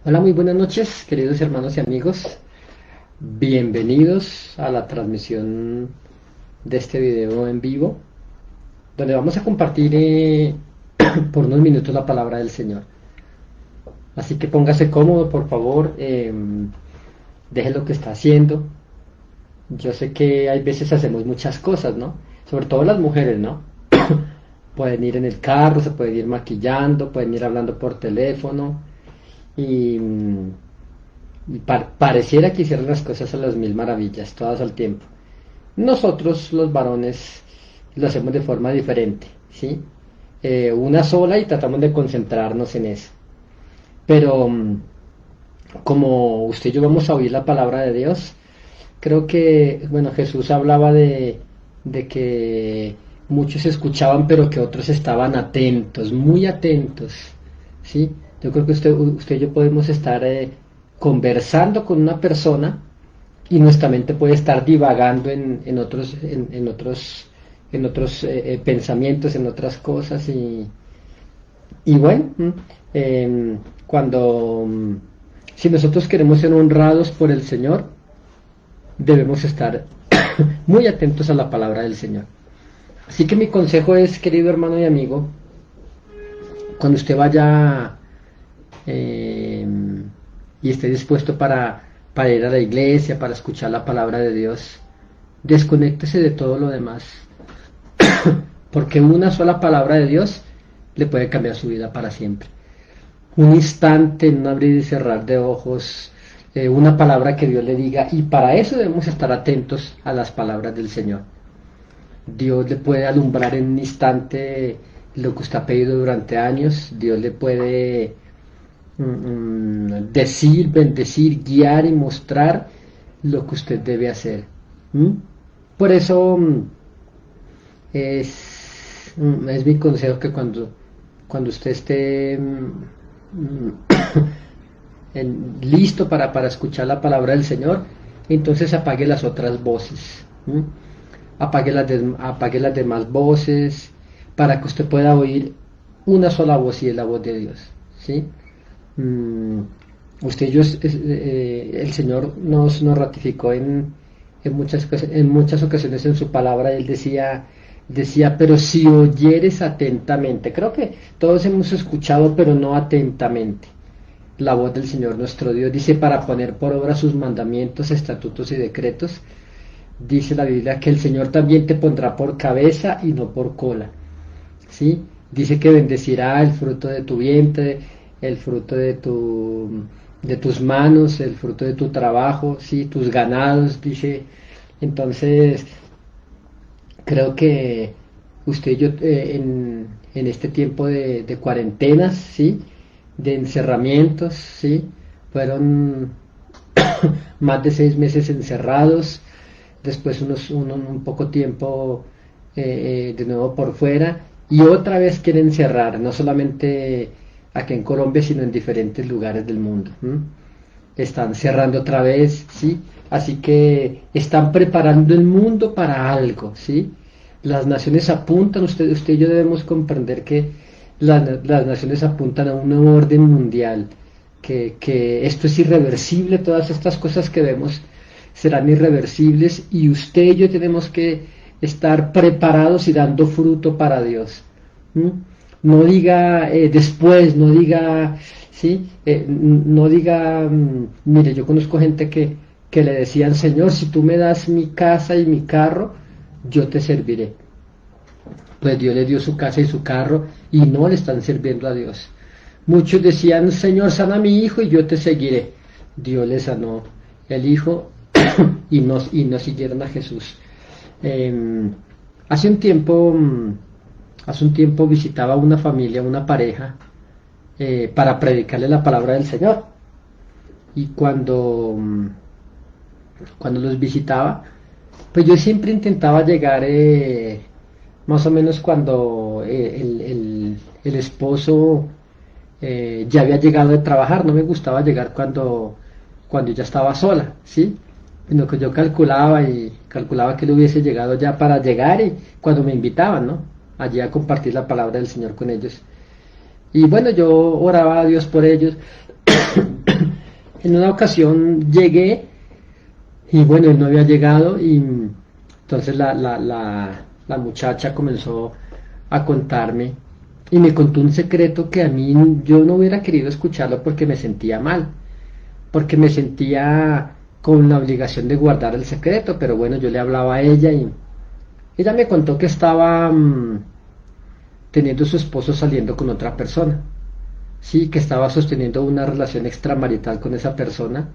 Hola, muy buenas noches, queridos hermanos y amigos. Bienvenidos a la transmisión de este video en vivo, donde vamos a compartir por unos minutos la palabra del Señor. Así que póngase cómodo, por favor, deje lo que está haciendo. Yo sé que hay veces hacemos muchas cosas, ¿no? Sobre todo las mujeres, ¿no? Pueden ir en el carro, se pueden ir maquillando, pueden ir hablando por teléfono y pareciera que hicieran las cosas a las mil maravillas, todas al tiempo. Nosotros los varones lo hacemos de forma diferente, ¿sí? Una sola y tratamos de concentrarnos en eso. Pero como usted y yo vamos a oír la palabra de Dios, creo que, bueno, Jesús hablaba de que muchos escuchaban, pero que otros estaban atentos, muy atentos, ¿sí? Yo creo que usted y yo podemos estar conversando con una persona y nuestra mente puede estar divagando en otros pensamientos, en otras cosas y bueno, cuando si nosotros queremos ser honrados por el Señor, debemos estar muy atentos a la palabra del Señor. Así que mi consejo es, querido hermano y amigo, cuando usted vaya y esté dispuesto para ir a la iglesia, para escuchar la palabra de Dios, desconéctese de todo lo demás, porque una sola palabra de Dios le puede cambiar su vida para siempre. Un instante, en un abrir y cerrar de ojos, una palabra que Dios le diga, y para eso debemos estar atentos a las palabras del Señor. Dios le puede alumbrar en un instante lo que usted ha pedido durante años. Dios le puede decir, bendecir, guiar y mostrar lo que usted debe hacer. Por eso es mi consejo que cuando usted esté listo para escuchar la palabra del Señor, entonces apague las otras voces. Apague las demás voces para que usted pueda oír una sola voz, y es la voz de Dios, ¿sí? Usted y yo, el Señor nos ratificó en muchas ocasiones en su palabra. Él decía, pero si oyeres atentamente. Creo que todos hemos escuchado, pero no atentamente, la voz del Señor nuestro Dios. Dice, para poner por obra sus mandamientos, estatutos y decretos. Dice la Biblia que el Señor también te pondrá por cabeza y no por cola, ¿sí? Dice que bendecirá el fruto de tu vientre, el fruto de tus manos, el fruto de tu trabajo, ¿sí? Tus ganados, dice. Entonces, creo que usted y yo en este tiempo de cuarentenas, ¿sí? De encerramientos, ¿sí? Fueron más de 6 meses encerrados. Después un poco tiempo de nuevo por fuera, y otra vez quieren cerrar, no solamente aquí en Colombia, sino en diferentes lugares del mundo. Están cerrando otra vez, ¿sí? Así que están preparando el mundo para algo, ¿sí? Las naciones apuntan, usted y yo debemos comprender que las naciones apuntan a un nuevo orden mundial, que esto es irreversible. Todas estas cosas que vemos serán irreversibles, y usted y yo tenemos que estar preparados y dando fruto para Dios. No diga después, no diga, ¿sí? No diga, mire, yo conozco gente que le decían, Señor, si tú me das mi casa y mi carro, yo te serviré. Pues Dios le dio su casa y su carro, y no le están sirviendo a Dios. Muchos decían, Señor, sana a mi hijo y yo te seguiré. Dios le sanó el hijo y no siguieron a Jesús. Hace un tiempo visitaba una familia, una pareja, para predicarle la palabra del Señor. Y cuando los visitaba, pues yo siempre intentaba llegar más o menos cuando el esposo ya había llegado de trabajar. No me gustaba llegar cuando ya estaba sola, ¿sí? Sino que yo calculaba que él hubiese llegado ya para llegar, y cuando me invitaban, ¿no? Allí a compartir la palabra del Señor con ellos. Y bueno, yo oraba a Dios por ellos En una ocasión llegué y bueno, él no había llegado y entonces la muchacha comenzó a contarme y me contó un secreto que a mí yo no hubiera querido escucharlo porque me sentía mal, porque me sentía con la obligación de guardar el secreto, pero bueno, yo le hablaba a ella y ella me contó que estaba teniendo su esposo saliendo con otra persona, sí, que estaba sosteniendo una relación extramarital con esa persona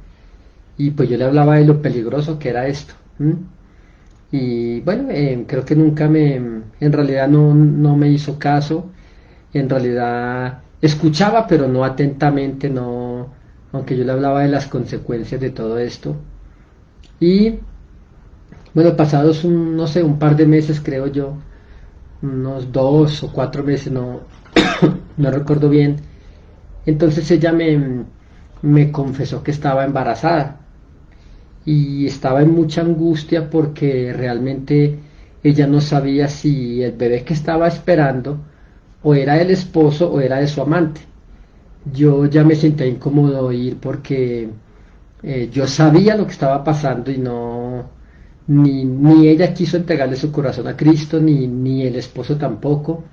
y pues yo le hablaba de lo peligroso que era esto. Y bueno, creo que nunca en realidad no me hizo caso, en realidad escuchaba pero no atentamente, no, aunque yo le hablaba de las consecuencias de todo esto. Y bueno, pasados no sé, un par de meses creo yo, unos 2 o 4 meses, no, no recuerdo bien, entonces ella me confesó que estaba embarazada y estaba en mucha angustia porque realmente ella no sabía si el bebé que estaba esperando o era del esposo o era de su amante. Yo ya me sentía incómodo ir porque yo sabía lo que estaba pasando y no, ni ella quiso entregarle su corazón a Cristo, ni el esposo tampoco.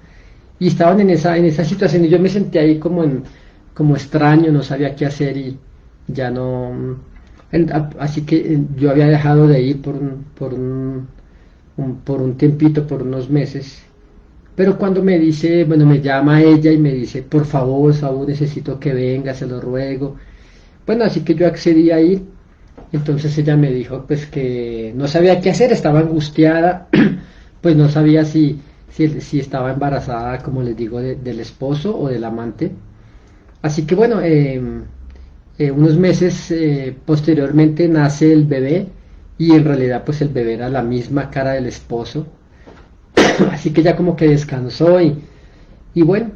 Y estaban en esa situación y yo me sentía ahí como extraño, no sabía qué hacer y ya no. Así que yo había dejado de ir por un tiempito, por unos meses. Pero cuando me dice, bueno, me llama ella y me dice, por favor, Saúl, necesito que venga, se lo ruego. Bueno, así que yo accedí a ir. Entonces ella me dijo, pues que no sabía qué hacer, estaba angustiada, pues no sabía si estaba embarazada, como les digo, del esposo o del amante. Así que bueno, unos meses posteriormente nace el bebé y en realidad pues el bebé era la misma cara del esposo. Así que ya como que descansó y bueno,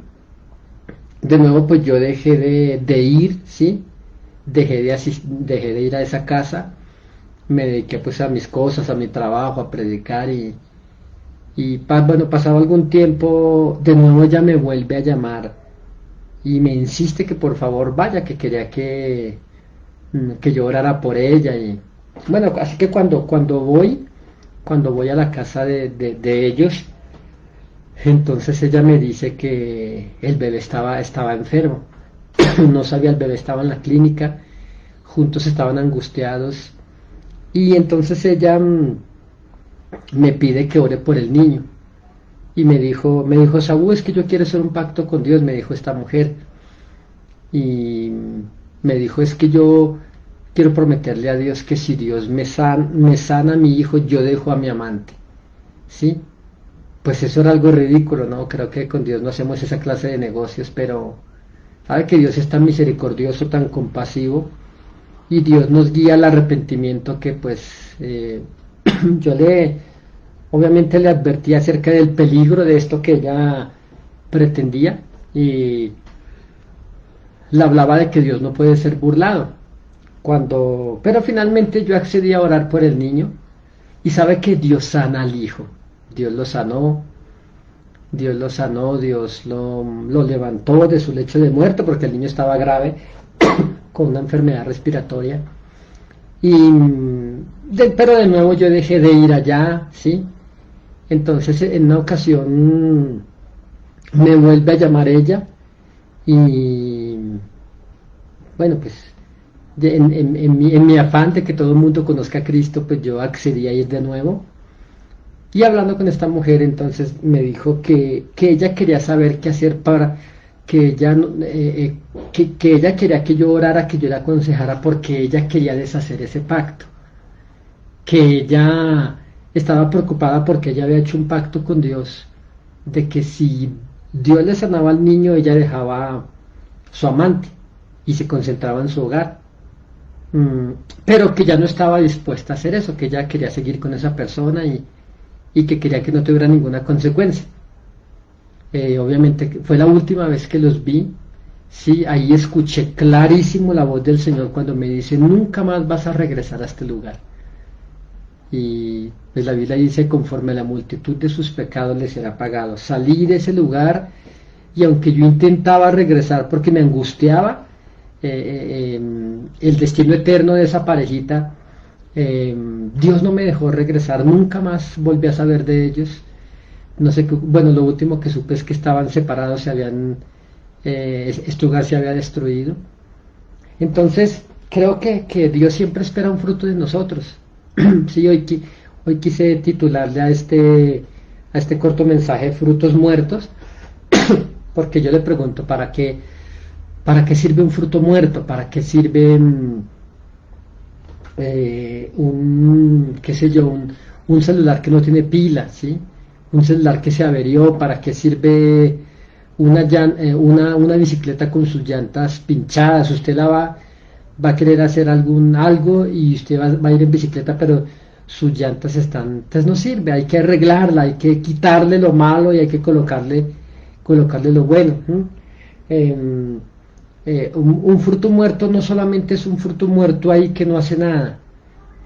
de nuevo pues yo dejé de ir, ¿sí? Dejé de ir a esa casa, me dediqué pues a mis cosas, a mi trabajo, a predicar bueno, pasado algún tiempo, de nuevo ella me vuelve a llamar y me insiste que por favor vaya, que quería que yo orara por ella y bueno, así que cuando voy a la casa de ellos, entonces ella me dice que el bebé estaba enfermo. No sabía, el bebé estaba en la clínica, juntos estaban angustiados y entonces ella me pide que ore por el niño y me dijo, Saúl, es que yo quiero hacer un pacto con Dios, me dijo esta mujer y me dijo, es que yo quiero prometerle a Dios que si Dios me sana a mi hijo, yo dejo a mi amante, ¿sí? Pues eso era algo ridículo, ¿no? Creo que con Dios no hacemos esa clase de negocios, pero sabe que Dios es tan misericordioso, tan compasivo, y Dios nos guía al arrepentimiento que pues yo obviamente le advertí acerca del peligro de esto que ella pretendía, y le hablaba de que Dios no puede ser burlado. Pero finalmente yo accedí a orar por el niño, y sabe que Dios sana al hijo, Dios lo sanó, Dios lo sanó, Dios lo levantó de su lecho de muerto porque el niño estaba grave con una enfermedad respiratoria. Pero de nuevo yo dejé de ir allá, ¿sí? Entonces en una ocasión me vuelve a llamar ella y bueno, pues en mi afán de que todo el mundo conozca a Cristo, pues yo accedí a ir de nuevo. Y hablando con esta mujer, entonces me dijo que ella quería saber qué hacer para que ella, que ella quería que yo orara, que yo la aconsejara, porque ella quería deshacer ese pacto. Que ella estaba preocupada porque ella había hecho un pacto con Dios, de que si Dios le sanaba al niño, ella dejaba su amante y se concentraba en su hogar. Pero que ya no estaba dispuesta a hacer eso, que ella quería seguir con esa persona y que quería que no tuviera ninguna consecuencia. Obviamente fue la última vez que los vi, sí, ahí escuché clarísimo la voz del Señor cuando me dice, nunca más vas a regresar a este lugar. Y pues la Biblia dice, conforme a la multitud de sus pecados les será pagado. Salí de ese lugar y aunque yo intentaba regresar porque me angustiaba, el destino eterno de esa parejita. Dios no me dejó regresar, nunca más volví a saber de ellos. No sé qué, bueno, lo último que supe es que estaban separados, Stuttgart se había destruido. Entonces, creo que Dios siempre espera un fruto de nosotros. Sí, hoy quise titularle a este corto mensaje Frutos Muertos, porque yo le pregunto, para qué sirve un fruto muerto? ¿Para qué sirve qué sé yo, un celular que no tiene pila, ¿sí? Un celular que se averió? ¿Para qué sirve una bicicleta con sus llantas pinchadas? Usted va a querer hacer algo y usted va a ir en bicicleta, pero sus llantas están, entonces no sirve, hay que arreglarla, hay que quitarle lo malo y hay que colocarle lo bueno. Un fruto muerto no solamente es un fruto muerto ahí que no hace nada,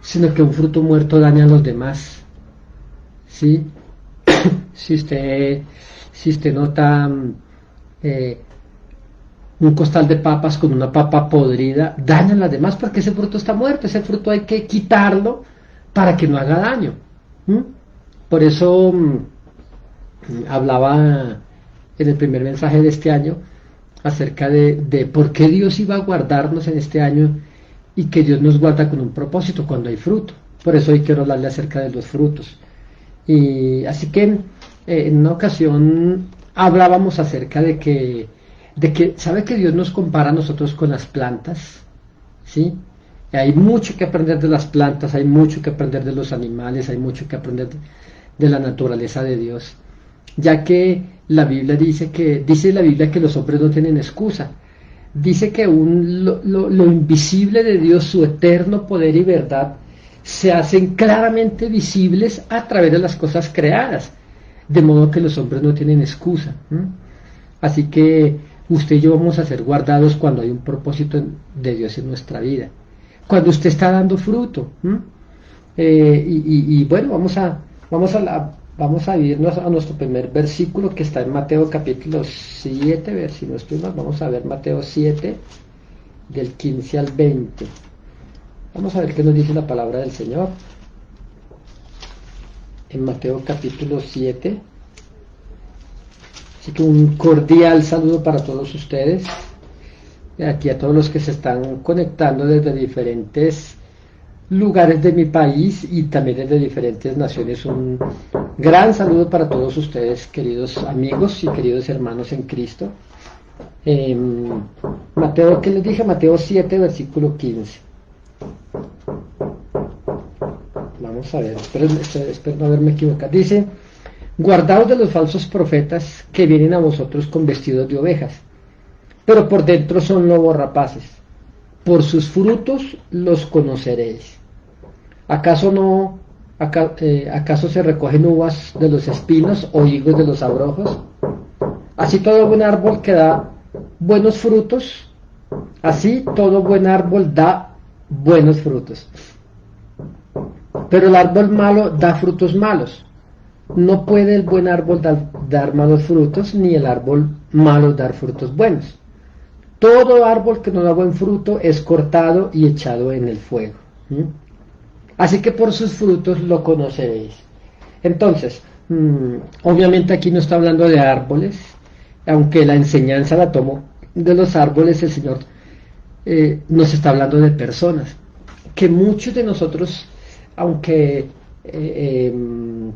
sino que un fruto muerto daña a los demás, ¿sí? si usted si usted nota un costal de papas con una papa podrida, dañan las demás porque ese fruto está muerto. Ese fruto hay que quitarlo para que no haga daño. Por eso hablaba en el primer mensaje de este año acerca de por qué Dios iba a guardarnos en este año, y que Dios nos guarda con un propósito cuando hay fruto. Por eso hoy quiero hablarle acerca de los frutos. Y así que en una ocasión hablábamos acerca de que sabe que Dios nos compara a nosotros con las plantas, ¿sí? Hay mucho que aprender de las plantas, hay mucho que aprender de los animales, hay mucho que aprender de la naturaleza de Dios, ya que la Biblia dice la Biblia que los hombres no tienen excusa. Dice que lo invisible de Dios, su eterno poder y verdad, se hacen claramente visibles a través de las cosas creadas, de modo que los hombres no tienen excusa. Así que usted y yo vamos a ser guardados cuando hay un propósito de Dios en nuestra vida, cuando usted está dando fruto. Y bueno, vamos a irnos a nuestro primer versículo, que está en Mateo capítulo 7, si no estoy mal, vamos a ver Mateo 7, del 15 al 20. Vamos a ver qué nos dice la palabra del Señor. En Mateo capítulo 7. Así que un cordial saludo para todos ustedes, aquí a todos los que se están conectando desde diferentes lugares de mi país y también desde diferentes naciones. Un gran saludo para todos ustedes, queridos amigos y queridos hermanos en Cristo. Mateo, ¿qué les dije? Mateo 7, versículo 15. Vamos a ver, espero no haberme equivocado. Dice: guardaos de los falsos profetas que vienen a vosotros con vestidos de ovejas, pero por dentro son lobos rapaces. Por sus frutos los conoceréis. ¿Acaso se recogen uvas de los espinos o higos de los abrojos? Así todo buen árbol que da buenos frutos, así todo buen árbol da buenos frutos. Pero el árbol malo da frutos malos. No puede el buen árbol dar malos frutos, ni el árbol malo dar frutos buenos. Todo árbol que no da buen fruto es cortado y echado en el fuego. Así que por sus frutos lo conoceréis. Entonces, obviamente aquí no está hablando de árboles, aunque la enseñanza la tomo de los árboles. El Señor nos está hablando de personas, que muchos de nosotros, aunque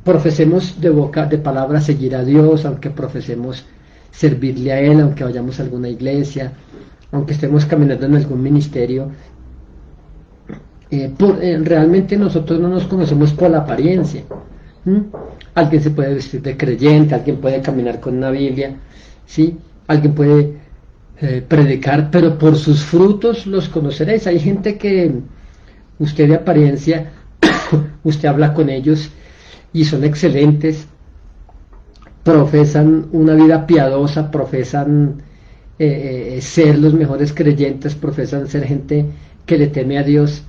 profesemos de palabra seguir a Dios, aunque profesemos servirle a Él, aunque vayamos a alguna iglesia, aunque estemos caminando en algún ministerio, realmente nosotros no nos conocemos por la apariencia. Alguien se puede vestir de creyente, alguien puede caminar con una Biblia, ¿sí? Alguien puede predicar, pero por sus frutos los conoceréis. Hay gente que usted de apariencia usted habla con ellos y son excelentes, profesan una vida piadosa, profesan ser los mejores creyentes, profesan ser gente que le teme a Dios,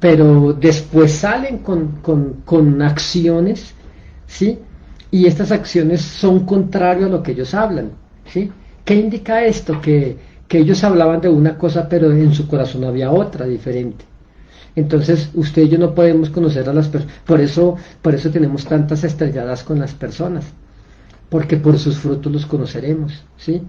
pero después salen con acciones, ¿sí? Y estas acciones son contrarias a lo que ellos hablan, ¿sí? ¿Qué indica esto? Que que ellos hablaban de una cosa, pero en su corazón había otra diferente. Entonces, usted y yo no podemos conocer a las personas. Por eso tenemos tantas estrelladas con las personas, porque por sus frutos los conoceremos, ¿sí?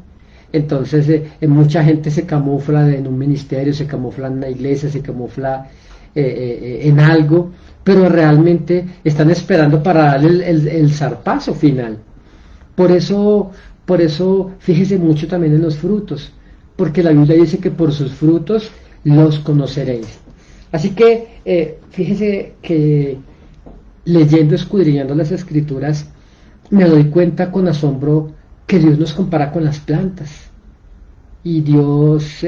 Entonces, mucha gente se camufla en un ministerio, se camufla en una iglesia, se camufla en algo, pero realmente están esperando para darle el zarpazo final. Por eso, fíjese mucho también en los frutos, porque la Biblia dice que por sus frutos los conoceréis. Así que, fíjese que leyendo, escudriñando las Escrituras, me doy cuenta con asombro que Dios nos compara con las plantas. Y Dios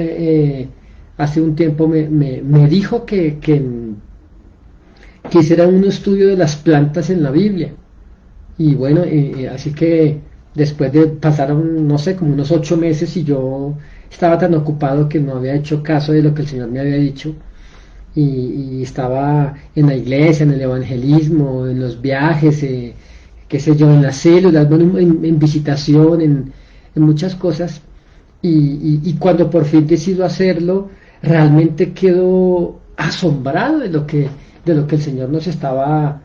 hace un tiempo me dijo que hiciera un estudio de las plantas en la Biblia. Y bueno, así que después de pasar, no sé, como unos 8 meses, y yo estaba tan ocupado que no había hecho caso de lo que el Señor me había dicho, y estaba en la iglesia, en el evangelismo, en los viajes, qué sé yo, en las células, bueno, en visitación, en muchas cosas, y cuando por fin decido hacerlo, realmente quedo asombrado de lo que el Señor me estaba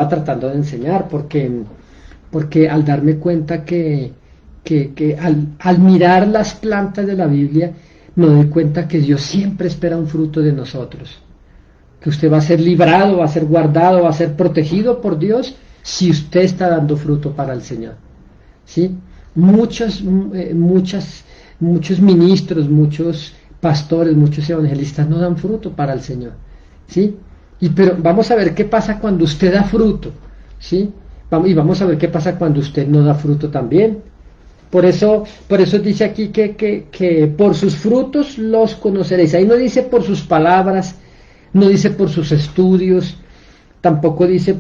tratando de enseñar, porque al darme cuenta que al mirar las plantas de la Biblia, me doy cuenta que Dios siempre espera un fruto de nosotros, que usted va a ser librado, va a ser guardado, va a ser protegido por Dios si usted está dando fruto para el Señor, ¿sí? Muchos ministros, muchos pastores, muchos evangelistas no dan fruto para el Señor, ¿sí? Pero vamos a ver qué pasa cuando usted da fruto, ¿sí? Y vamos a ver qué pasa cuando usted no da fruto también. Por eso dice aquí que por sus frutos los conoceréis. Ahí no dice por sus palabras, no dice por sus estudios, tampoco dice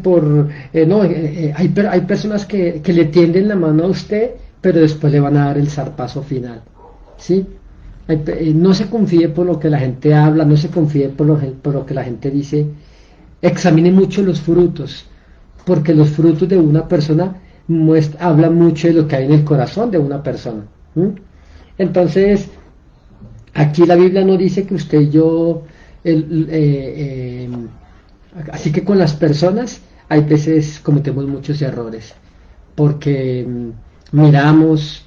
hay personas que le tienden la mano a usted, pero después le van a dar el zarpazo final, ¿sí? No se confíe por lo que la gente habla, no se confíe por lo que la gente dice. Examine mucho los frutos, porque los frutos de una persona hablan mucho de lo que hay en el corazón de una persona. Entonces, aquí la Biblia no dice que usted y yo, así que con las personas hay veces cometemos muchos errores, porque miramos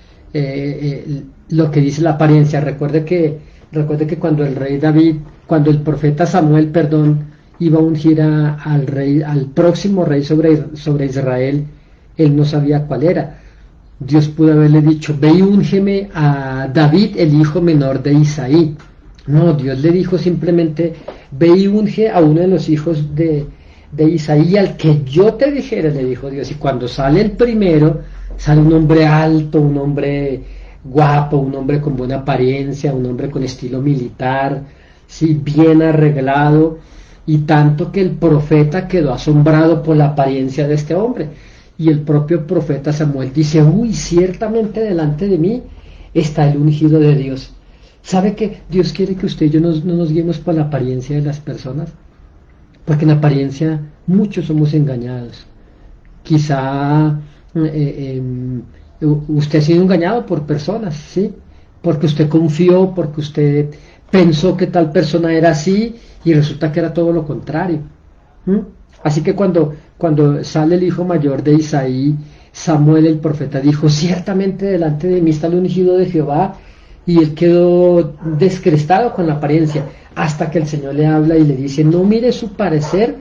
lo que dice la apariencia. Recuerde que cuando cuando el profeta Samuel, iba a ungir al próximo rey sobre Israel, él no sabía cuál era. Dios pudo haberle dicho: ve y úngeme a David, el hijo menor de Isaí. No, Dios le dijo simplemente: ve y unge a uno de los hijos de Isaí, al que yo te dijera, le dijo Dios. Y cuando sale el primero, sale un hombre alto, un hombre guapo, un hombre con buena apariencia, un hombre con estilo militar, sí, bien arreglado, y tanto que el profeta quedó asombrado por la apariencia de este hombre. Y el propio profeta Samuel dice: uy, ciertamente delante de mí está el ungido de Dios. ¿Sabe que Dios quiere que usted y yo no nos guiemos por la apariencia de las personas? Porque en apariencia muchos somos engañados. Quizá usted ha sido engañado por personas, ¿sí? Porque usted confió, porque usted pensó que tal persona era así y resulta que era todo lo contrario. Así que cuando sale el hijo mayor de Isaí, Samuel el profeta dijo: ciertamente delante de mí está el ungido de Jehová, y él quedó descrestado con la apariencia, hasta que el Señor le habla y le dice: no mire su parecer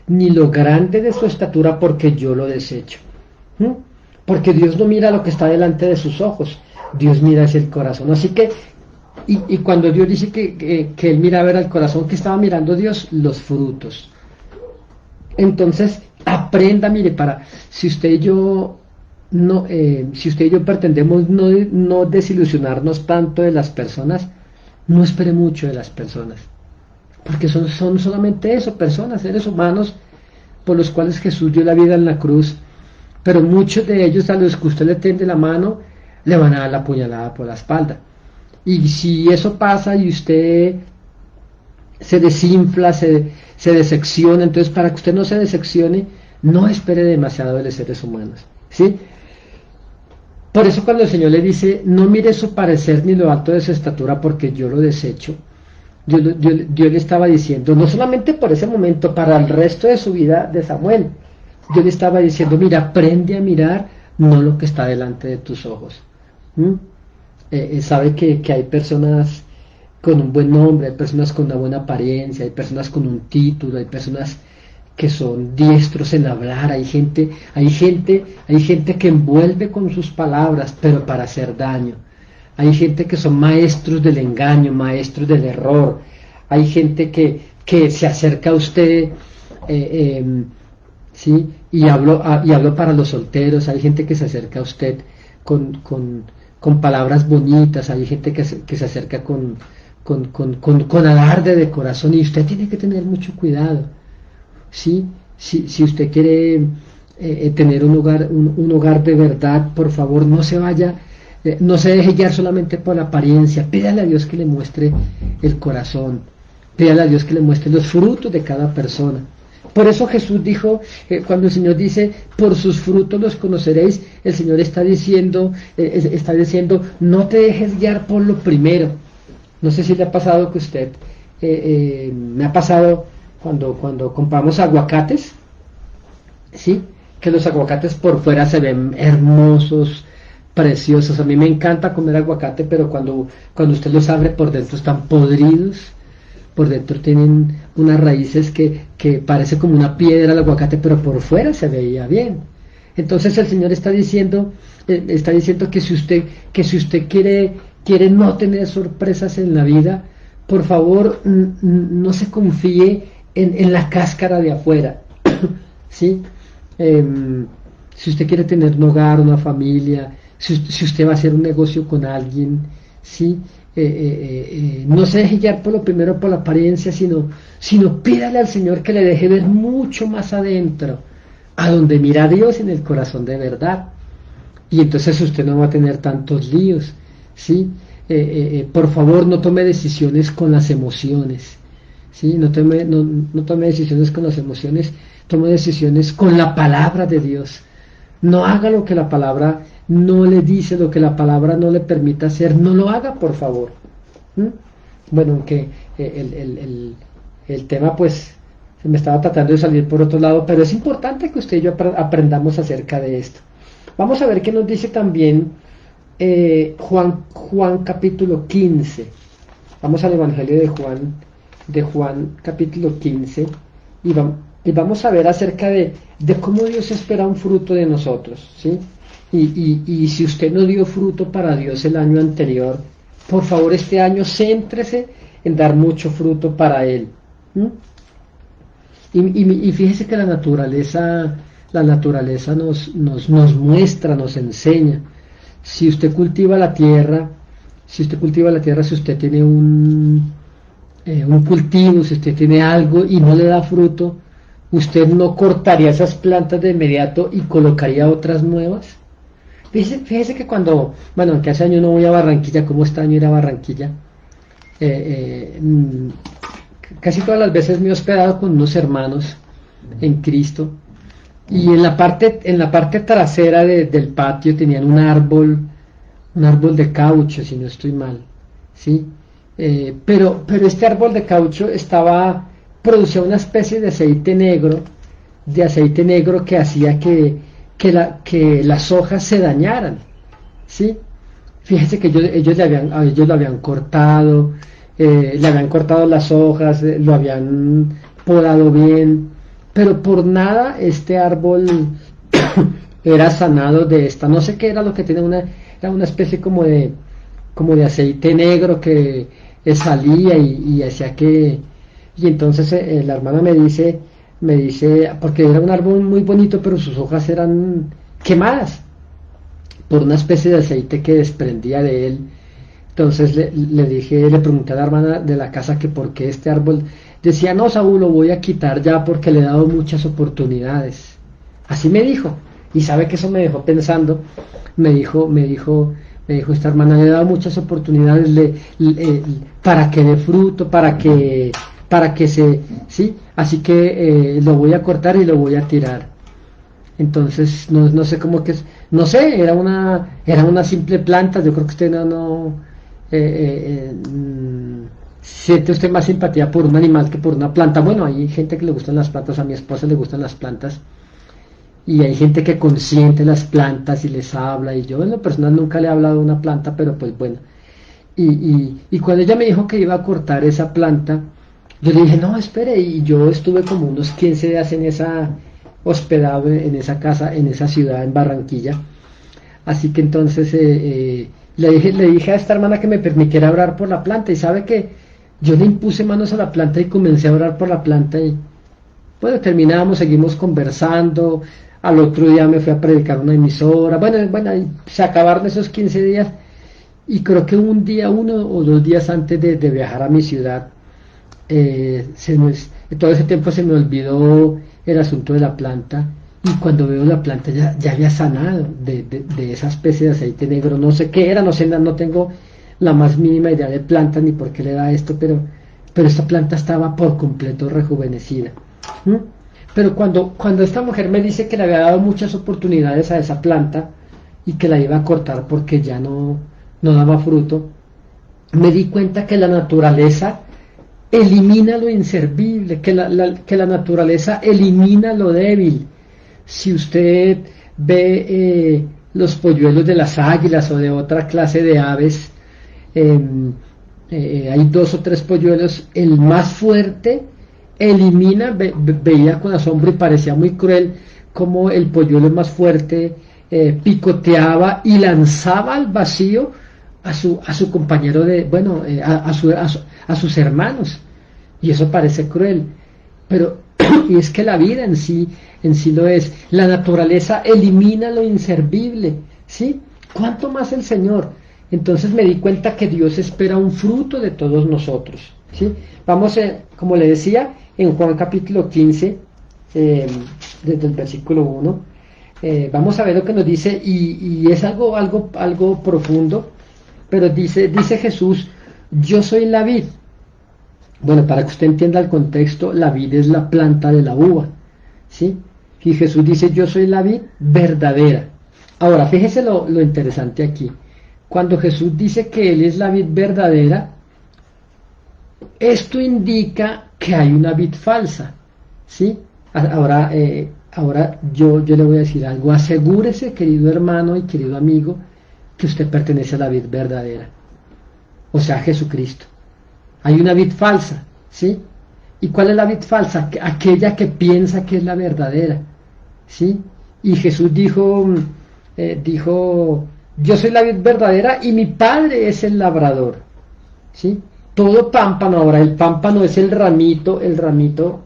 ni lo grande de su estatura, porque yo lo desecho. Porque Dios no mira lo que está delante de sus ojos, Dios mira hacia el corazón. Así que y cuando Dios dice que él mira a ver al corazón, que estaba mirando Dios, los frutos. Entonces aprenda, mire, si usted y yo pretendemos no desilusionarnos tanto de las personas, no espere mucho de las personas, porque son solamente eso, personas, seres humanos, por los cuales Jesús dio la vida en la cruz. Pero muchos de ellos, a los que usted le tiende la mano, le van a dar la puñalada por la espalda. Y si eso pasa y usted se desinfla, se decepciona, entonces, para que usted no se decepcione, no espere demasiado de los seres humanos, ¿sí? Por eso cuando el Señor le dice, no mire su parecer ni lo alto de su estatura porque yo lo desecho, Dios le estaba diciendo, no solamente por ese momento, para el resto de su vida de Samuel, Dios le estaba diciendo, mira, aprende a mirar no lo que está delante de tus ojos. ¿Mm? Sabe que hay personas con un buen nombre, hay personas con una buena apariencia, hay personas con un título, hay personas que son diestros en hablar, hay gente que envuelve con sus palabras, pero para hacer daño. Hay gente que son maestros del engaño, maestros del error. Hay gente que se acerca a usted, ¿sí? Y hablo para los solteros. Hay gente que se acerca a usted con palabras bonitas. Hay gente que se acerca con alarde de corazón. Y usted tiene que tener mucho cuidado, ¿sí? Si usted quiere tener un hogar de verdad, por favor, no se vaya. No se deje guiar solamente por la apariencia, pídale a Dios que le muestre el corazón, pídale a Dios que le muestre los frutos de cada persona. Por eso Jesús dijo, cuando el Señor dice, por sus frutos los conoceréis, el Señor está diciendo, no te dejes guiar por lo primero. No sé si le ha pasado que usted, me ha pasado cuando compramos aguacates, ¿sí? Que los aguacates por fuera se ven hermosos, preciosos. A mí me encanta comer aguacate, pero cuando usted los abre por dentro están podridos, por dentro tienen unas raíces que parece como una piedra el aguacate, pero por fuera se veía bien. Entonces el Señor está diciendo que si usted quiere no tener sorpresas en la vida, por favor no se confíe en la cáscara de afuera, ¿sí? Si usted quiere tener un hogar, una familia, si usted va a hacer un negocio con alguien, ¿sí? No se deje guiar por lo primero por la apariencia, sino pídale al Señor que le deje ver mucho más adentro, a donde mira a Dios en el corazón de verdad. Y entonces usted no va a tener tantos líos, ¿sí? Por favor, no tome decisiones con las emociones, ¿sí? No tome decisiones con las emociones, tome decisiones con la palabra de Dios. No haga lo que la palabra no le dice, lo que la palabra no le permita hacer, no lo haga, por favor. Bueno, aunque el tema pues se me estaba tratando de salir por otro lado, pero es importante que usted y yo aprendamos acerca de esto. Vamos a ver qué nos dice también Juan capítulo 15. Vamos al Evangelio de Juan capítulo 15 y vamos a ver acerca de cómo Dios espera un fruto de nosotros, ¿sí? Y si usted no dio fruto para Dios el año anterior, por favor este año céntrese en dar mucho fruto para Él. Y fíjese que la naturaleza nos muestra, nos enseña. Si usted cultiva la tierra, si usted tiene un cultivo, si usted tiene algo y no le da fruto, usted no cortaría esas plantas de inmediato y colocaría otras nuevas. Fíjese que que hace años no voy a Barranquilla, ¿cómo extraño ir a Barranquilla? Casi todas las veces me he hospedado con unos hermanos en Cristo, y en la parte trasera del patio tenían un árbol de caucho, si no estoy mal, ¿sí? Pero este árbol de caucho producía una especie de aceite negro que hacía que las hojas se dañaran, ¿sí? Fíjese que ellos lo habían cortado, le habían cortado las hojas, lo habían podado bien, pero por nada este árbol era sanado de esta, no sé qué era lo que tenía, era una especie como de aceite negro que salía y hacía que, y entonces la hermana me dice, porque era un árbol muy bonito, pero sus hojas eran quemadas por una especie de aceite que desprendía de él. Entonces le pregunté a la hermana de la casa que por qué este árbol. Decía, no, Saúl, lo voy a quitar ya porque le he dado muchas oportunidades. Así me dijo. Y sabe que eso me dejó pensando. Me dijo esta hermana, le he dado muchas oportunidades para que dé fruto, para que sí, así que lo voy a cortar y lo voy a tirar. Entonces no sé cómo que no sé, era una simple planta. Yo creo que usted siente usted más simpatía por un animal que por una planta. Bueno, hay gente que le gustan las plantas, a mi esposa le gustan las plantas, y hay gente que consiente las plantas y les habla, y yo en lo personal nunca le he hablado a una planta, pero pues bueno. Y cuando ella me dijo que iba a cortar esa planta, yo le dije, no, espere, y yo estuve como unos 15 días hospedado en esa casa, en esa ciudad, en Barranquilla. Así que entonces le dije a esta hermana que me permitiera orar por la planta, y sabe que yo le impuse manos a la planta y comencé a orar por la planta, y bueno, terminamos, seguimos conversando. Al otro día me fui a predicar a una emisora. Bueno, y se acabaron esos 15 días, y creo que un día, 1 o 2 días antes de viajar a mi ciudad, todo ese tiempo se me olvidó el asunto de la planta, y cuando veo la planta ya había sanado de esa especie de aceite negro. No sé qué era, no sé, no tengo la más mínima idea de planta ni por qué le da esto, pero esta planta estaba por completo rejuvenecida. ¿Mm? Pero cuando esta mujer me dice que le había dado muchas oportunidades a esa planta y que la iba a cortar porque ya no daba fruto, me di cuenta que la naturaleza elimina lo inservible, que la naturaleza elimina lo débil. Si usted ve los polluelos de las águilas o de otra clase de aves, hay 2 o 3 polluelos, el más fuerte elimina, veía con asombro y parecía muy cruel como el polluelo más fuerte picoteaba y lanzaba al vacío a su compañero a sus hermanos, y eso parece cruel, pero y es que la vida en sí lo es. La naturaleza elimina lo inservible, ¿sí? ¿Cuánto más el Señor? Entonces me di cuenta que Dios espera un fruto de todos nosotros, ¿sí? Vamos, como le decía, en Juan capítulo 15, desde el versículo 1, vamos a ver lo que nos dice, y es algo profundo, pero dice Jesús, yo soy la vid. Bueno, para que usted entienda el contexto, la vid es la planta de la uva, ¿sí? Y Jesús dice, yo soy la vid verdadera. Ahora, fíjese lo interesante aquí. Cuando Jesús dice que Él es la vid verdadera, esto indica que hay una vid falsa, ¿sí? Ahora yo le voy a decir algo. Asegúrese, querido hermano y querido amigo, que usted pertenece a la vid verdadera, o sea, a Jesucristo. Hay una vid falsa, ¿sí? ¿Y cuál es la vid falsa? Aquella que piensa que es la verdadera, ¿sí? Y Jesús dijo, yo soy la vid verdadera y mi Padre es el labrador, ¿sí? Todo pámpano, ahora el pámpano es el ramito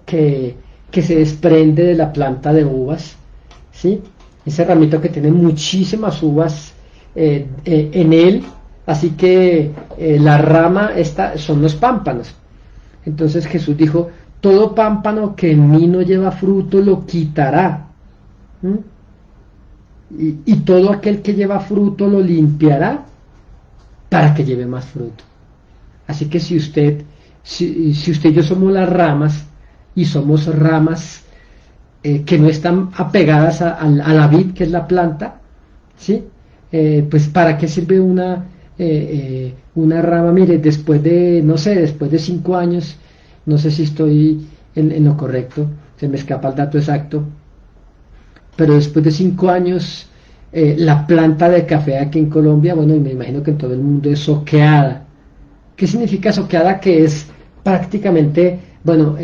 que se desprende de la planta de uvas, ¿sí? Ese ramito que tiene muchísimas uvas en él. Así que la rama son los pámpanos. Entonces Jesús dijo, todo pámpano que en mí no lleva fruto lo quitará. Y todo aquel que lleva fruto lo limpiará para que lleve más fruto. Así que si usted y yo somos las ramas, y somos ramas que no están apegadas a la vid, que es la planta, ¿sí? Pues ¿para qué sirve una rama? Mire, después de 5 años, no sé si estoy en lo correcto, se me escapa el dato exacto, pero después de 5 años, la planta de café aquí en Colombia, bueno, y me imagino que en todo el mundo, es soqueada. ¿Qué significa soqueada? Que es prácticamente, bueno,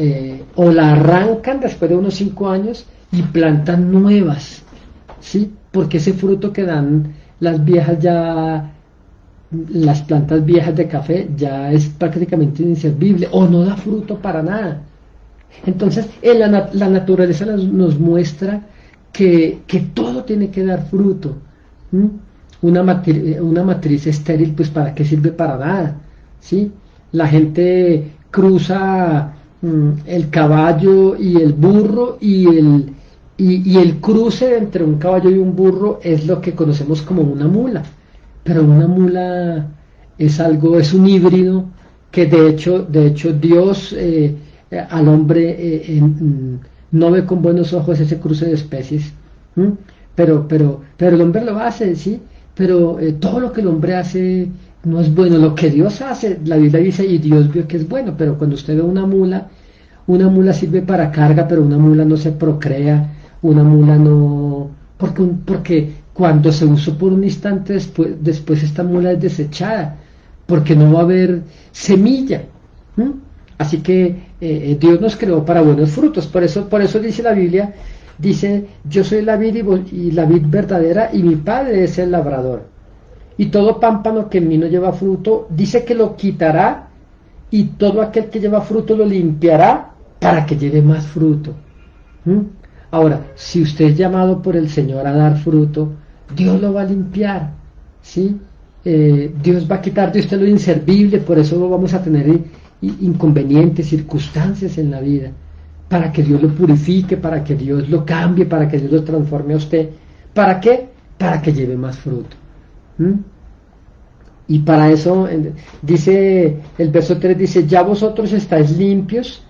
o la arrancan después de unos 5 años y plantan nuevas, ¿sí? Porque ese fruto que dan las plantas viejas de café ya es prácticamente inservible o no da fruto para nada. Entonces, la naturaleza nos muestra que todo tiene que dar fruto. Una matriz estéril, pues ¿para qué sirve? Para nada, ¿sí? La gente cruza el caballo y el burro, y el cruce entre un caballo y un burro es lo que conocemos como una mula. Pero una mula es un híbrido que de hecho Dios al hombre no ve con buenos ojos ese cruce de especies. pero el hombre lo hace, ¿sí? Pero todo lo que el hombre hace no es bueno. Lo que Dios hace, la Biblia dice, y Dios vio que es bueno, pero cuando usted ve una mula sirve para carga, pero una mula no se procrea, una mula no... Porque cuando se usó por un instante, después esta mula es desechada, porque no va a haber semilla. ¿Mm? Así que Dios nos creó para buenos frutos. Por eso dice la Biblia, dice, yo soy la vid y la vid verdadera, y mi Padre es el labrador. Y todo pámpano que en mí no lleva fruto, dice que lo quitará, y todo aquel que lleva fruto lo limpiará para que lleve más fruto. ¿Mm? Ahora, si usted es llamado por el Señor a dar fruto, Dios lo va a limpiar, ¿sí? Dios va a quitar de usted lo inservible, por eso vamos a tener inconvenientes, circunstancias en la vida, para que Dios lo purifique, para que Dios lo cambie, para que Dios lo transforme a usted. ¿Para qué? Para que lleve más fruto. ¿Mm? Y para eso, dice el verso 3, dice, ya vosotros estáis limpios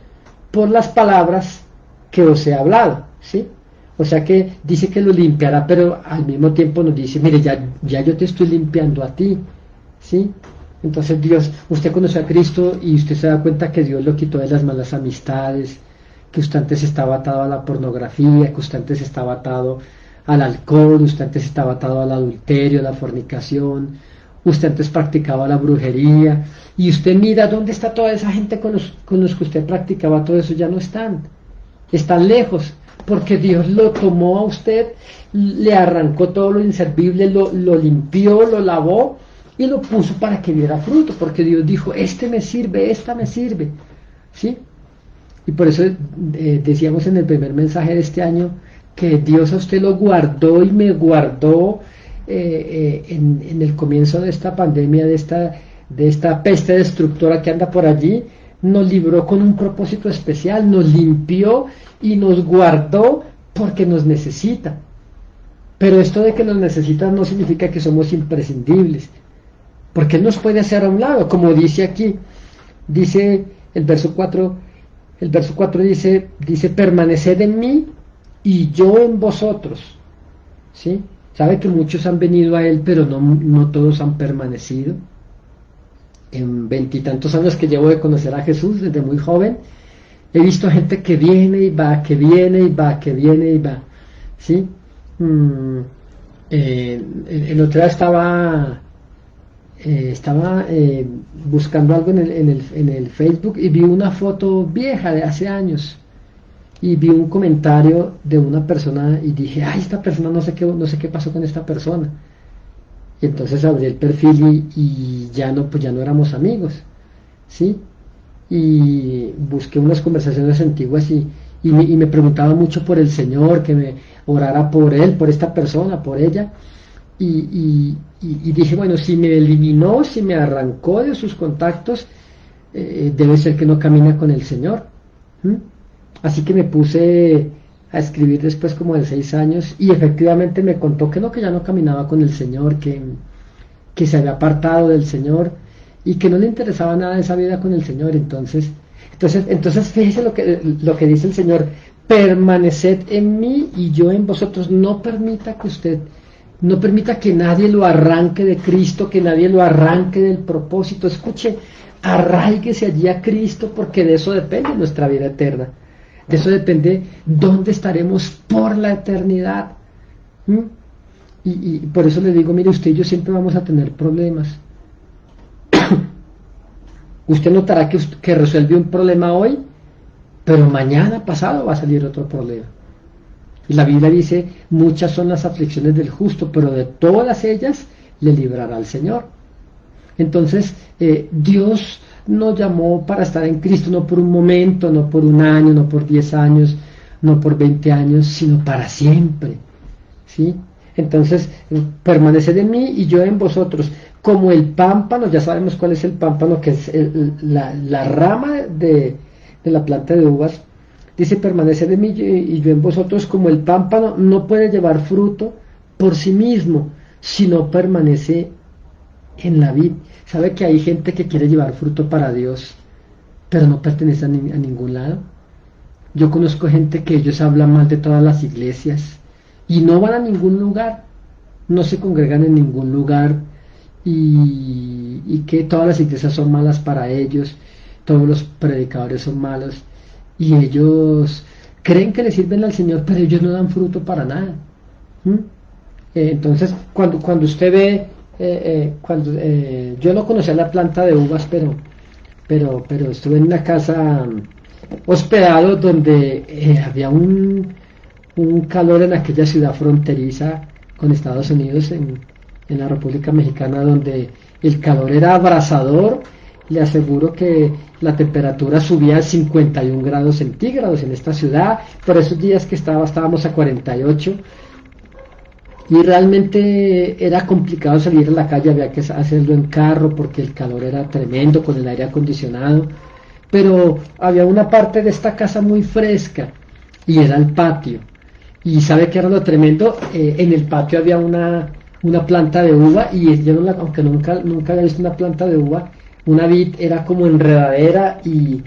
por las palabras que os he hablado, ¿sí? O sea que dice que lo limpiará, pero al mismo tiempo nos dice, mire, ya yo te estoy limpiando a ti, ¿sí? Entonces Dios, usted conoció a Cristo y usted se da cuenta que Dios lo quitó de las malas amistades, que usted antes estaba atado a la pornografía, que usted antes estaba atado al alcohol, usted antes estaba atado al adulterio, a la fornicación, usted antes practicaba la brujería, y usted mira dónde está toda esa gente con los que usted practicaba todo eso, ya no están lejos, porque Dios lo tomó a usted, le arrancó todo lo inservible, lo limpió, lo lavó y lo puso para que diera fruto, porque Dios dijo, este me sirve, esta me sirve, ¿sí? Y por eso decíamos en el primer mensaje de este año que Dios a usted lo guardó y me guardó en el comienzo de esta pandemia, de esta peste destructora que anda por allí, nos libró con un propósito especial, nos limpió y nos guardó porque nos necesita. Pero esto de que nos necesita no significa que somos imprescindibles, porque Él nos puede hacer a un lado, como dice aquí, dice el verso 4 dice, permaneced en mí y yo en vosotros, ¿sí? Sabe que muchos han venido a Él, pero no todos han permanecido. En 20 y tantos años que llevo de conocer a Jesús, desde muy joven, he visto gente que viene y va, que viene y va, que viene y va, ¿sí? El otro día estaba buscando algo en el Facebook y vi una foto vieja de hace años y vi un comentario de una persona y dije, ay, esta persona no sé qué pasó con esta persona. Y entonces abrí el perfil y ya no éramos amigos, ¿sí? Y busqué unas conversaciones antiguas y me preguntaba mucho por el Señor, que me orara por él, por esta persona, por ella. Y dije, bueno, si me eliminó, si me arrancó de sus contactos, debe ser que no camina con el Señor. ¿Mm? Así que me puse a escribir después como de 6 años y efectivamente me contó que ya no caminaba con el Señor, que se había apartado del Señor y que no le interesaba nada esa vida con el Señor. Entonces fíjese lo que dice el Señor, permaneced en mí y yo en vosotros. No permita que nadie lo arranque de Cristo, que nadie lo arranque del propósito. Escuche, arráiguese allí a Cristo, porque de eso depende nuestra vida eterna. De eso depende dónde estaremos por la eternidad. Y por eso le digo, mire, usted y yo siempre vamos a tener problemas. Usted notará que resuelve un problema hoy, pero mañana pasado va a salir otro problema. Y la Biblia dice, muchas son las aflicciones del justo, pero de todas ellas le librará el Señor. Entonces, Dios nos llamó para estar en Cristo, no por un momento, no por un año, no por 10 años, no por 20 años, sino para siempre, ¿sí? Entonces, permaneced en mí y yo en vosotros. Como el pámpano, ya sabemos cuál es el pámpano, que es la rama de la planta de uvas. Dice, permaneced en mí y yo en vosotros, como el pámpano no puede llevar fruto por sí mismo, sino permanece en la vid. ¿Sabe que hay gente que quiere llevar fruto para Dios, pero no pertenece a ningún lado? Yo conozco gente que ellos hablan mal de todas las iglesias y no van a ningún lugar, no se congregan en ningún lugar, y que todas las iglesias son malas para ellos, todos los predicadores son malos, y ellos creen que le sirven al Señor, pero ellos no dan fruto para nada. ¿Mm? Entonces, cuando usted ve, yo no conocía la planta de uvas, pero estuve en una casa hospedado donde había un calor en aquella ciudad fronteriza con Estados Unidos, en la República Mexicana, donde el calor era abrasador. Le aseguro que la temperatura subía a 51 grados centígrados en esta ciudad. Por esos días que estábamos a 48, y realmente era complicado salir a la calle, había que hacerlo en carro porque el calor era tremendo con el aire acondicionado. Pero había una parte de esta casa muy fresca y era el patio. Y ¿sabe qué era lo tremendo? En el patio había una planta de uva, y yo aunque nunca había visto una planta de uva, una vid, era como enredadera y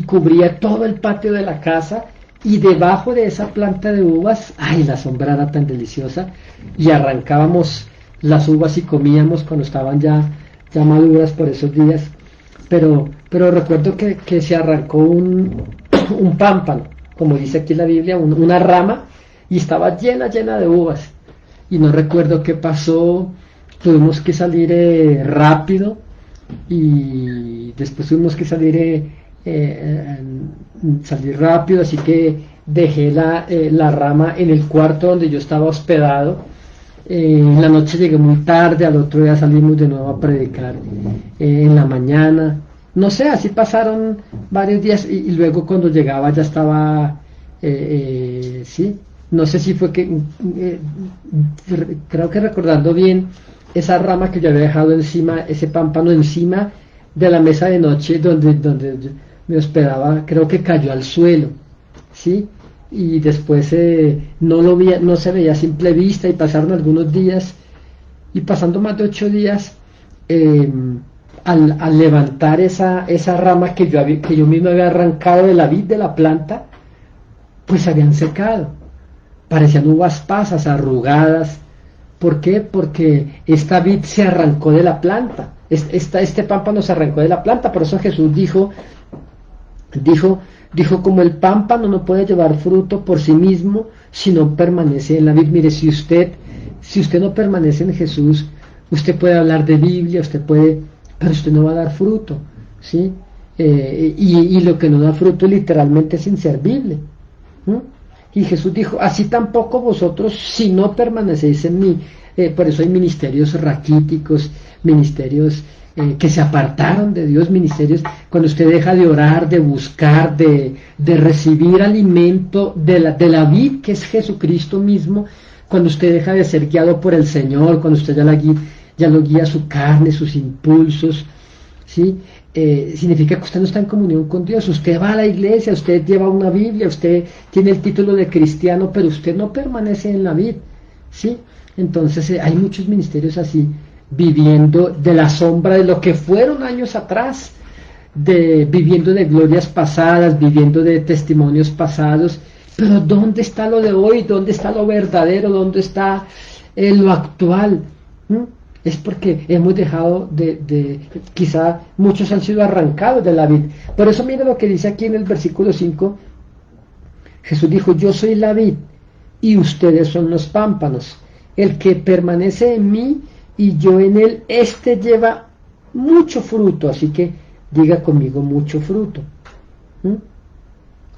cubría todo el patio de la casa, y debajo de esa planta de uvas, ay, la sombra era tan deliciosa, y arrancábamos las uvas y comíamos cuando estaban ya maduras por esos días. Pero recuerdo que se arrancó un pámpano, como dice aquí la Biblia, una rama, y estaba llena de uvas, y no recuerdo qué pasó. Tuvimos que salir rápido, y después tuvimos que salir rápido, así que dejé la rama en el cuarto donde yo estaba hospedado. En la noche llegué muy tarde, al otro día salimos de nuevo a predicar en la mañana. No sé, así pasaron varios días, y luego cuando llegaba ya estaba, sí, no sé si fue que, creo que recordando bien, esa rama que yo había dejado encima, ese pámpano encima de la mesa de noche donde yo me hospedaba, creo que cayó al suelo, ¿sí? Y después no se veía a simple vista, y pasaron algunos días, y pasando más de 8 días, al levantar esa rama que yo mismo había arrancado de la vid de la planta, pues se habían secado, parecían uvas pasas, arrugadas. ¿Por qué? Porque esta vid se arrancó de la planta, este pámpano se arrancó de la planta. Por eso Jesús dijo, como el pámpano no puede llevar fruto por sí mismo si no permanece en la vid. Mire, si usted no permanece en Jesús, usted puede hablar de Biblia, pero usted no va a dar fruto, ¿sí? Y lo que no da fruto literalmente es inservible. Y Jesús dijo, así tampoco vosotros si no permanecéis en mí. Por eso hay ministerios raquíticos, ministerios que se apartaron de Dios, ministerios cuando usted deja de orar, de buscar, de recibir alimento de la vid que es Jesucristo mismo, cuando usted deja de ser guiado por el Señor, cuando usted ya lo guía su carne, sus impulsos, ¿sí? Significa que usted no está en comunión con Dios. Usted va a la iglesia, usted lleva una Biblia, usted tiene el título de cristiano, pero usted no permanece en la vid, ¿sí? Entonces hay muchos ministerios así, viviendo de la sombra de lo que fueron años atrás, viviendo de glorias pasadas, viviendo de testimonios pasados. Pero ¿dónde está lo de hoy? ¿Dónde está lo verdadero? ¿Dónde está lo actual? Es porque hemos dejado quizá muchos han sido arrancados de la vid. Por eso mire lo que dice aquí en el versículo 5. Jesús dijo, yo soy la vid y ustedes son los pámpanos. El que permanece en mí y yo en él, este lleva mucho fruto. Así que diga conmigo, mucho fruto.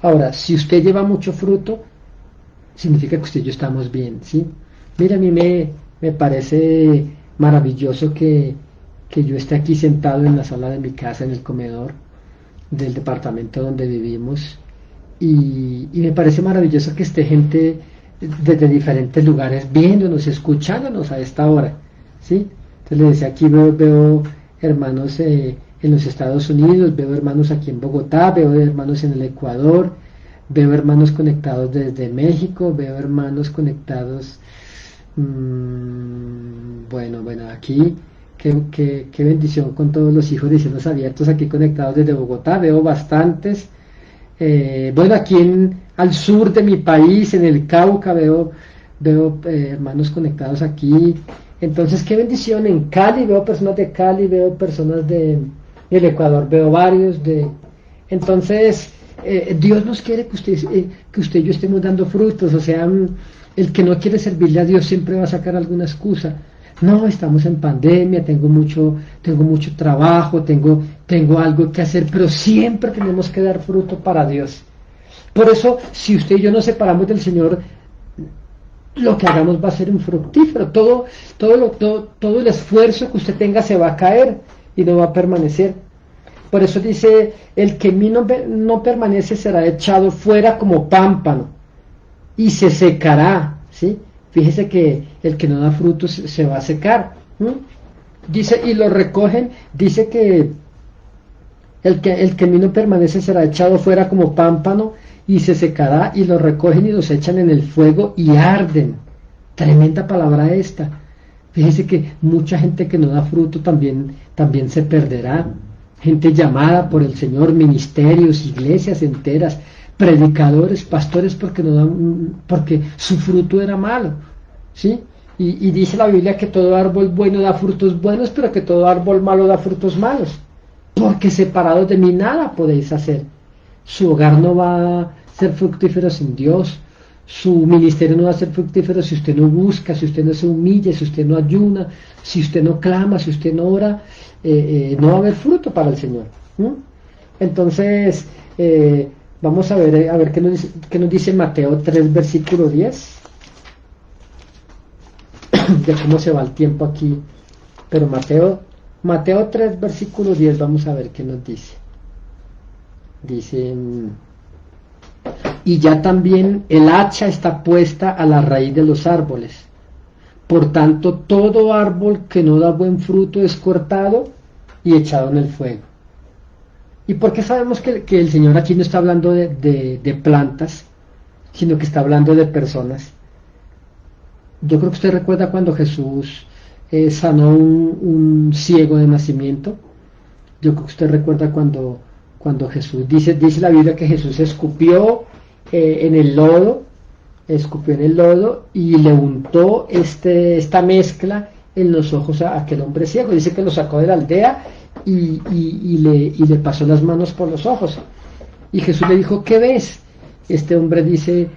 Ahora, si usted lleva mucho fruto, significa que usted y yo estamos bien, ¿sí? Mira, a mí me parece maravilloso que yo esté aquí sentado en la sala de mi casa, en el comedor del departamento donde vivimos, y me parece maravilloso que esté gente desde diferentes lugares viéndonos, escuchándonos a esta hora, ¿sí? Entonces le decía, aquí veo hermanos en los Estados Unidos, veo hermanos aquí en Bogotá, veo hermanos en el Ecuador, veo hermanos conectados desde México, veo hermanos conectados, bueno, aquí, qué bendición con todos los hijos de cielos abiertos aquí conectados desde Bogotá, veo bastantes. Bueno, aquí al sur de mi país, en el Cauca, veo veo hermanos conectados aquí. Entonces, qué bendición. En Cali veo personas de Cali, veo personas del Ecuador, veo varios de... Entonces, Dios nos quiere que usted y yo estemos dando frutos. O sea, el que no quiere servirle a Dios siempre va a sacar alguna excusa. No, estamos en pandemia, tengo mucho trabajo, tengo algo que hacer, pero siempre tenemos que dar fruto para Dios. Por eso, si usted y yo nos separamos del Señor, lo que hagamos va a ser infructífero. Todo el esfuerzo que usted tenga se va a caer y no va a permanecer. Por eso dice, el que en mí no permanece será echado fuera como pámpano y se secará, ¿sí? Fíjese que el que no da frutos se va a secar. Dice, y lo recogen, dice que el que en mí no permanece será echado fuera como pámpano y se secará, y los recogen y los echan en el fuego y arden. Tremenda palabra esta. Fíjese que mucha gente que no da fruto también se perderá. Gente llamada por el Señor, ministerios, iglesias enteras, predicadores, pastores, porque su fruto era malo, ¿sí? Y dice la Biblia que todo árbol bueno da frutos buenos, pero que todo árbol malo da frutos malos, porque separados de mí nada podéis hacer. Su hogar no va a ser fructífero sin Dios, su ministerio no va a ser fructífero si usted no busca, si usted no se humilla, si usted no ayuna, si usted no clama, si usted no ora, no va a haber fruto para el Señor. Entonces, vamos a ver qué nos dice Mateo 3, versículo 10, de cómo se va el tiempo aquí. Pero Mateo 3, versículo 10, vamos a ver qué nos dice. Dice, y ya también el hacha está puesta a la raíz de los árboles. Por tanto, todo árbol que no da buen fruto es cortado y echado en el fuego. ¿Y por qué sabemos que el Señor aquí no está hablando de plantas, sino que está hablando de personas? Yo creo que usted recuerda cuando Jesús sanó un ciego de nacimiento. Yo creo que usted recuerda cuando Jesús, dice la Biblia que Jesús escupió en el lodo y le untó esta mezcla en los ojos a aquel hombre ciego. Dice que lo sacó de la aldea y le pasó las manos por los ojos. Y Jesús le dijo, ¿qué ves? Este hombre dice,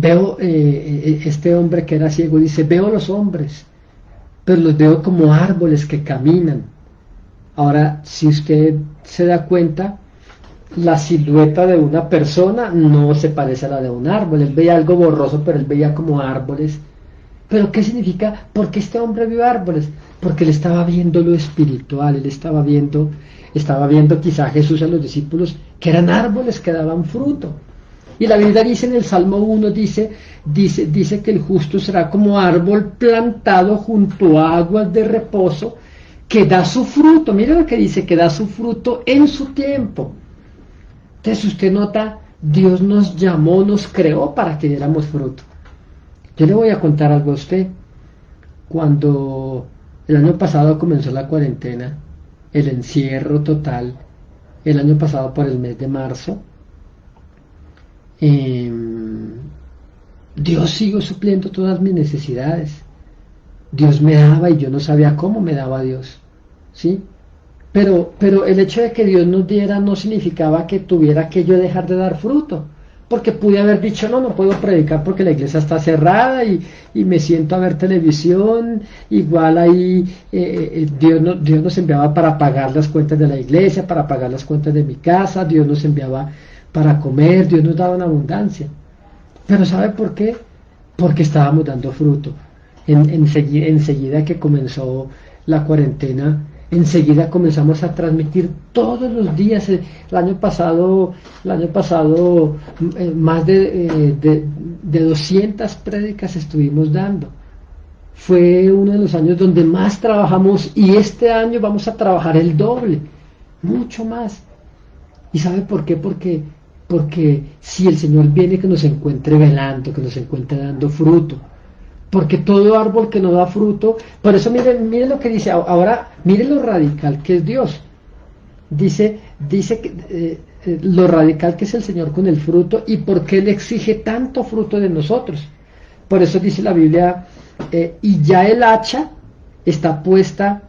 este hombre que era ciego dice, veo los hombres, pero los veo como árboles que caminan. Ahora, si usted se da cuenta, la silueta de una persona no se parece a la de un árbol. Él veía algo borroso, pero él veía como árboles. ¿Pero qué significa? ¿Por qué este hombre vio árboles? Porque él estaba viendo lo espiritual, él estaba viendo quizá a Jesús, a los discípulos, que eran árboles que daban fruto. Y la Biblia dice en el Salmo 1, dice que el justo será como árbol plantado junto a aguas de reposo, que da su fruto. Mire lo que dice, que da su fruto en su tiempo. Entonces usted nota, Dios nos llamó, nos creó para que diéramos fruto. Yo le voy a contar algo a usted. Cuando el año pasado comenzó la cuarentena, el encierro total, el año pasado por el mes de marzo, Dios siguió supliendo todas mis necesidades. Dios me daba y yo no sabía cómo me daba Dios, ¿sí? Pero el hecho de que Dios nos diera no significaba que tuviera que yo dejar de dar fruto, porque pude haber dicho, no puedo predicar porque la iglesia está cerrada y me siento a ver televisión. Igual ahí Dios nos enviaba para pagar las cuentas de la iglesia, para pagar las cuentas de mi casa, Dios nos enviaba para comer, Dios nos daba en abundancia. Pero ¿sabe por qué? Porque estábamos dando fruto. Enseguida que comenzó la cuarentena, enseguida comenzamos a transmitir todos los días. El año pasado más de 200 prédicas estuvimos dando. Fue uno de los años donde más trabajamos, y este año vamos a trabajar el doble, mucho más. ¿Y sabe por qué? Porque si el Señor viene, que nos encuentre velando, que nos encuentre dando fruto. Porque todo árbol que no da fruto, por eso miren lo que dice ahora, miren lo radical que es Dios. Dice que lo radical que es el Señor con el fruto, y por qué Él exige tanto fruto de nosotros. Por eso dice la Biblia, y ya el hacha está puesta,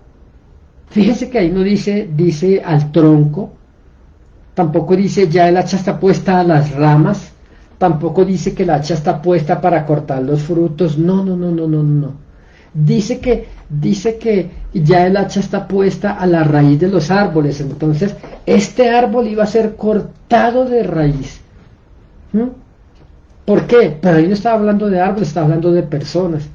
fíjense que ahí no dice al tronco, tampoco dice ya el hacha está puesta a las ramas, tampoco dice que el hacha está puesta para cortar los frutos, no, no, no, no, no, no. Dice que ya el hacha está puesta a la raíz de los árboles, entonces este árbol iba a ser cortado de raíz. ¿Por qué? Pero ahí no estaba hablando de árboles, estaba hablando de personas.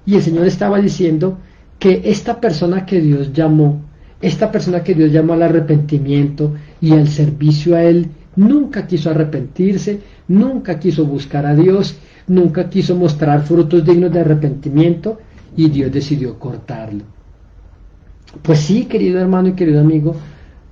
Y el Señor estaba diciendo que esta persona que Dios llamó al arrepentimiento y al servicio a Él, nunca quiso arrepentirse, nunca quiso buscar a Dios, nunca quiso mostrar frutos dignos de arrepentimiento, y Dios decidió cortarlo. Pues sí, querido hermano y querido amigo,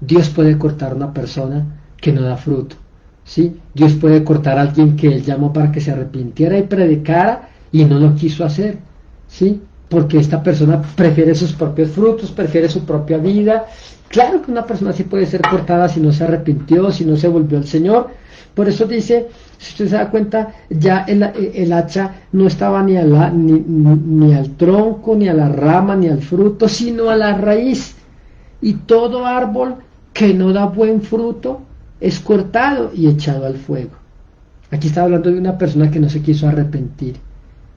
Dios puede cortar a una persona que no da fruto. ¿Sí? Dios puede cortar a alguien que Él llamó para que se arrepintiera y predicara y no lo quiso hacer, ¿sí? Porque esta persona prefiere sus propios frutos, prefiere su propia vida. Claro que una persona sí puede ser cortada si no se arrepintió, si no se volvió al Señor. Por eso dice, si usted se da cuenta, ya el hacha no estaba ni al tronco, ni a la rama, ni al fruto, sino a la raíz. Y todo árbol que no da buen fruto es cortado y echado al fuego. Aquí está hablando de una persona que no se quiso arrepentir,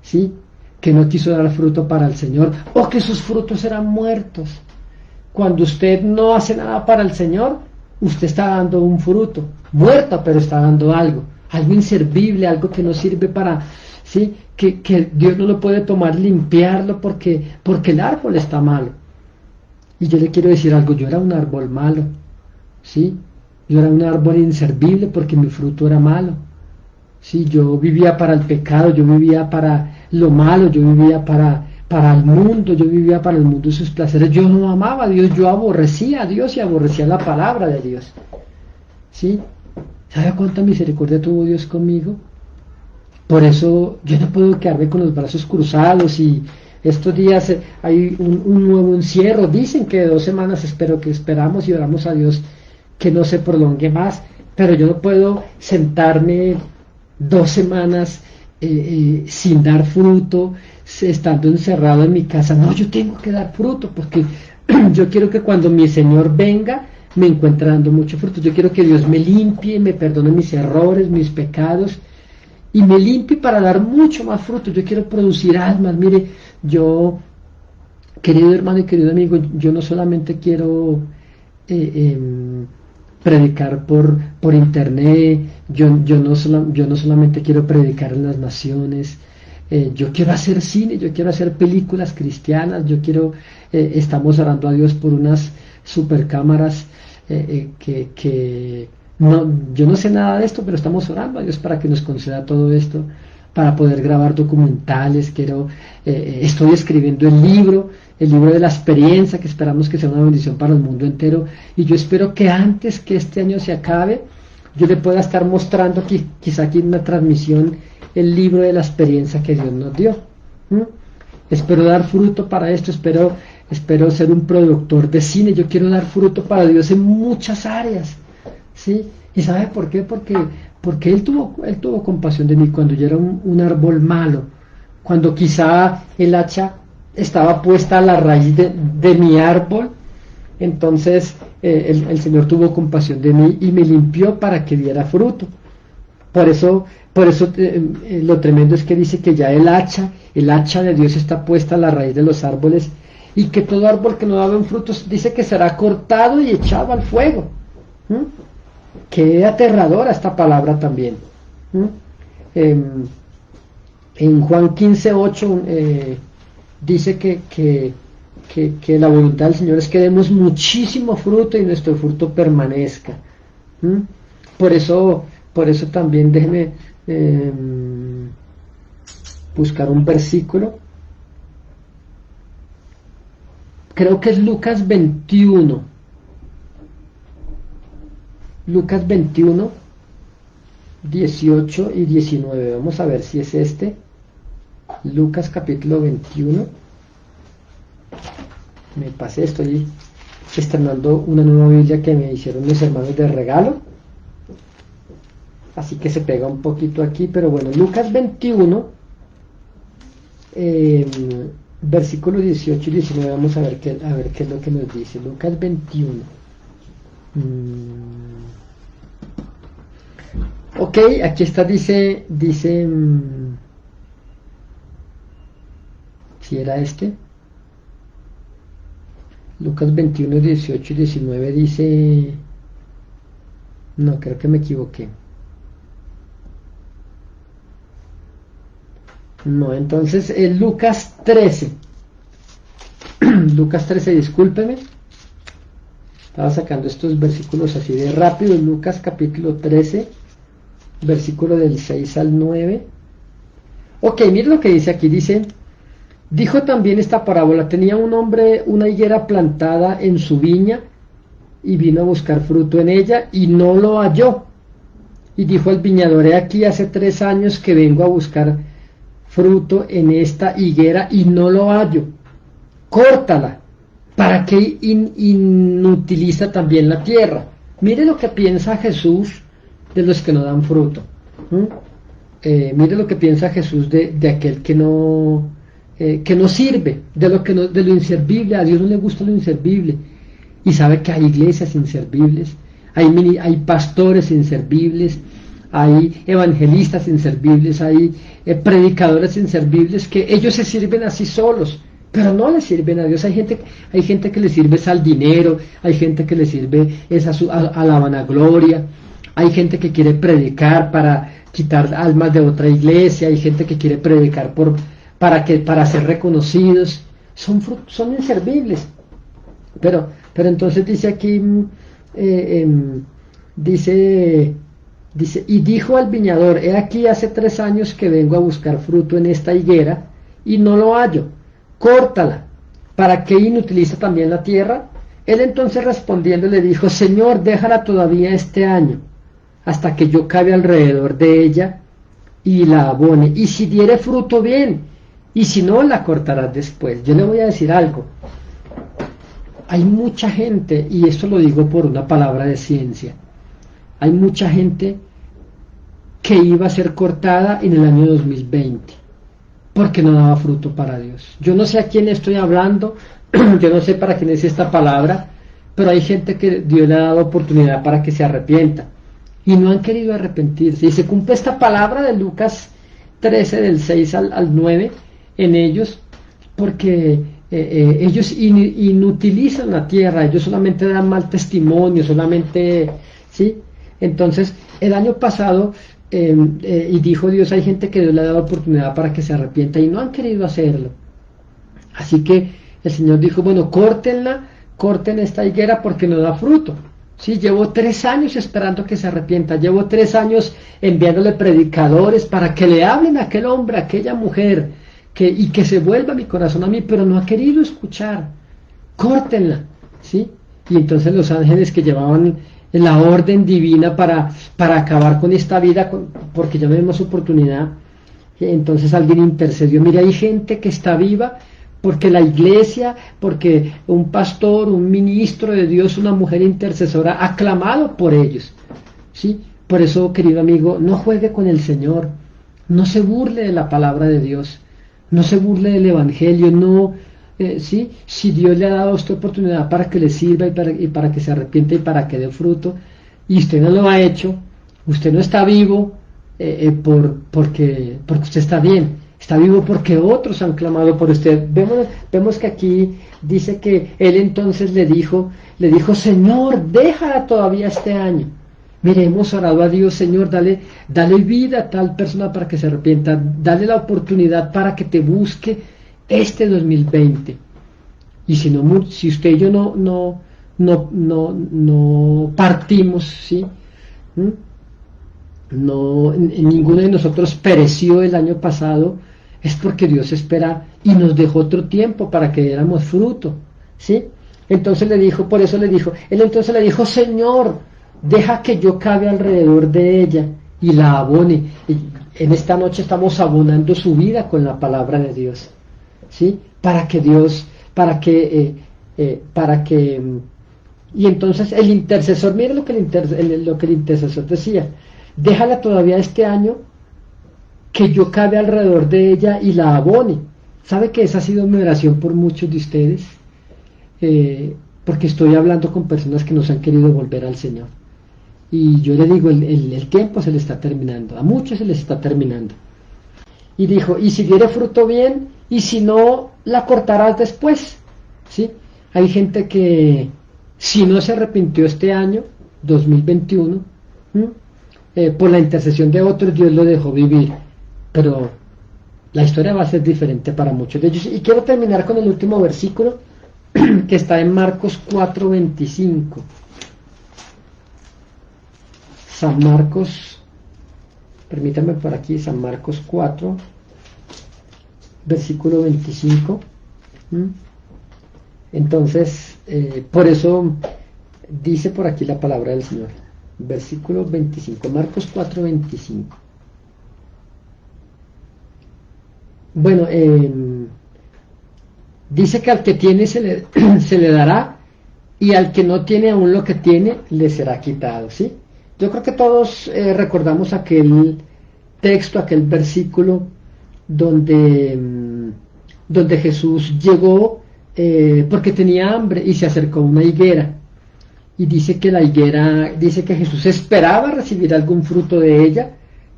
¿sí? Que no quiso dar fruto para el Señor, o que sus frutos eran muertos. Cuando usted no hace nada para el Señor, usted está dando un fruto, muerto, pero está dando algo inservible, algo que no sirve para, ¿sí? Que Dios no lo puede tomar, limpiarlo, porque el árbol está malo. Y yo le quiero decir algo, yo era un árbol malo, ¿sí? Yo era un árbol inservible porque mi fruto era malo. Sí, yo vivía para el pecado, yo vivía para lo malo, yo vivía para el mundo, yo vivía para el mundo y sus placeres. Yo no amaba a Dios, yo aborrecía a Dios y aborrecía la palabra de Dios. ¿Sí? ¿Sabe cuánta misericordia tuvo Dios conmigo? Por eso yo no puedo quedarme con los brazos cruzados y estos días hay un nuevo encierro. Dicen que 2 semanas esperamos y oramos a Dios que no se prolongue más, pero yo no puedo sentarme 2 semanas sin dar fruto, estando encerrado en mi casa. No, yo tengo que dar fruto, porque yo quiero que cuando mi Señor venga, me encuentre dando mucho fruto. Yo quiero que Dios me limpie, me perdone mis errores, mis pecados, y me limpie para dar mucho más fruto. Yo quiero producir almas. Mire, yo, querido hermano y querido amigo, yo no solamente quiero predicar por internet, yo no solamente quiero predicar en las naciones, yo quiero hacer cine, yo quiero hacer películas cristianas, estamos orando a Dios por unas super cámaras no, yo no sé nada de esto, pero estamos orando a Dios para que nos conceda todo esto, para poder grabar documentales. Estoy escribiendo el libro de la experiencia, que esperamos que sea una bendición para el mundo entero, y yo espero que antes que este año se acabe, yo le pueda estar mostrando quizá aquí en una transmisión el libro de la experiencia que Dios nos dio. Espero dar fruto para esto, espero ser un productor de cine. Yo quiero dar fruto para Dios en muchas áreas, ¿sí? ¿Y sabe por qué? Porque Él tuvo compasión de mí cuando yo era un árbol malo, cuando quizá el hacha estaba puesta a la raíz de mi árbol. Entonces el Señor tuvo compasión de mí y me limpió para que diera fruto. Por eso lo tremendo es que dice que ya el hacha de Dios está puesta a la raíz de los árboles, y que todo árbol que no da buen frutos, dice que será cortado y echado al fuego. Qué aterradora esta palabra también. En Juan 15:8 dice que la voluntad del Señor es que demos muchísimo fruto y nuestro fruto permanezca. Por eso también déjeme buscar un versículo. Creo que es Lucas 21. Lucas 21, 18 y 19. Vamos a ver si es este. Lucas capítulo 21. Me pasé, estoy estrenando una nueva Biblia que me hicieron mis hermanos de regalo, así que se pega un poquito aquí, pero bueno, Lucas 21, eh, versículos 18 y 19, vamos a ver qué es lo que nos dice. Lucas 21. Ok, aquí está, dice, si era este, Lucas 21, 18 y 19 dice, no, creo que me equivoqué. No, entonces Lucas 13, Lucas 13, discúlpeme, estaba sacando estos versículos así de rápido. Lucas capítulo 13, versículo del 6 al 9. Ok, mire lo que dice aquí, dice, dijo también esta parábola, tenía un hombre una higuera plantada en su viña y vino a buscar fruto en ella y no lo halló. Y dijo al viñador, he aquí hace 3 años que vengo a buscar fruto en esta higuera y no lo hallo. Córtala. ¿Para qué inutiliza también la tierra? Mire lo que piensa Jesús de los que no dan fruto. Mire lo que piensa Jesús de aquel que no sirve, de lo inservible. A Dios no le gusta lo inservible. Y sabe que hay iglesias inservibles, hay pastores inservibles, hay evangelistas inservibles, hay predicadores inservibles que ellos se sirven así solos, pero no le sirven a Dios. Hay gente que le sirve es al dinero, hay gente que le sirve es a la vanagloria, hay gente que quiere predicar para quitar almas de otra iglesia, hay gente que quiere predicar para ser reconocidos. Son inservibles. Pero entonces dice aquí, dice, y dijo al viñador, he aquí hace 3 años que vengo a buscar fruto en esta higuera y no lo hallo. Córtala. ¿Para qué inutiliza también la tierra? Él entonces respondiendo le dijo, Señor, déjala todavía este año, hasta que yo cabe alrededor de ella y la abone. Y si diere fruto, bien, y si no, la cortarás después. Yo le voy a decir algo. Hay mucha gente, y esto lo digo por una palabra de ciencia, hay mucha gente que iba a ser cortada en el año 2020 porque no daba fruto para Dios. Yo no sé a quién estoy hablando, yo no sé para quién es esta palabra, pero hay gente que Dios le ha dado oportunidad para que se arrepienta y no han querido arrepentirse. Y se cumple esta palabra de Lucas 13 del 6 al 9 en ellos, porque ellos inutilizan la tierra, ellos solamente dan mal testimonio, solamente, ¿sí? Entonces, el año pasado, y dijo Dios, hay gente que Dios le ha dado oportunidad para que se arrepienta y no han querido hacerlo. Así que el Señor dijo, bueno, corten esta higuera porque no da fruto. Sí, llevo 3 años esperando que se arrepienta, llevo 3 años enviándole predicadores para que le hablen a aquel hombre, a aquella mujer, y que se vuelva mi corazón a mí, pero no ha querido escuchar. Córtenla, ¿sí? Y entonces los ángeles que llevaban la orden divina para acabar con esta vida, porque ya no vemos oportunidad, entonces alguien intercedió. Mira, hay gente que está viva porque la iglesia, porque un pastor, un ministro de Dios, una mujer intercesora ha clamado por ellos, ¿sí? Por eso, querido amigo, no juegue con el Señor, no se burle de la palabra de Dios, no se burle del evangelio, no, ¿sí? Si Dios le ha dado a usted oportunidad para que le sirva y para que se arrepiente y para que dé fruto, y usted no lo ha hecho, usted no está vivo porque usted está bien, está vivo porque otros han clamado por usted. Vemos que aquí dice que él entonces le dijo, Señor, déjala todavía este año. Mire, hemos orado a Dios, Señor, dale vida a tal persona para que se arrepienta, dale la oportunidad para que te busque este 2020. Y si usted y yo no partimos, ¿sí? Ninguno de nosotros pereció el año pasado, es porque Dios espera y nos dejó otro tiempo para que diéramos fruto, ¿sí? Entonces él entonces le dijo, Señor, deja que yo cabe alrededor de ella y la abone. Y en esta noche estamos abonando su vida con la palabra de Dios, ¿sí? Y entonces el intercesor, mire lo que el intercesor decía, déjala todavía este año que yo cabe alrededor de ella y la abone. ¿Sabe que esa ha sido mi oración por muchos de ustedes? Porque estoy hablando con personas que nos han querido volver al Señor. Y yo le digo, el tiempo se le está terminando, a muchos se les está terminando. Y dijo, y si diere fruto bien, y si no, la cortarás después. ¿Sí? Hay gente que, si no se arrepintió este año, 2021, por la intercesión de otros, Dios lo dejó vivir. Pero la historia va a ser diferente para muchos de ellos. Y quiero terminar con el último versículo, que está en Marcos 4:25. San Marcos, permítame por aquí, San Marcos 4, versículo 25. Entonces, por eso dice por aquí la palabra del Señor. Versículo 25, Marcos 4:25. Bueno, dice que al que tiene se le dará, y al que no tiene aún lo que tiene le será quitado, ¿sí? Yo creo que todos recordamos aquel texto, aquel versículo donde Jesús llegó porque tenía hambre y se acercó a una higuera. Y dice que la higuera, dice que Jesús esperaba recibir algún fruto de ella,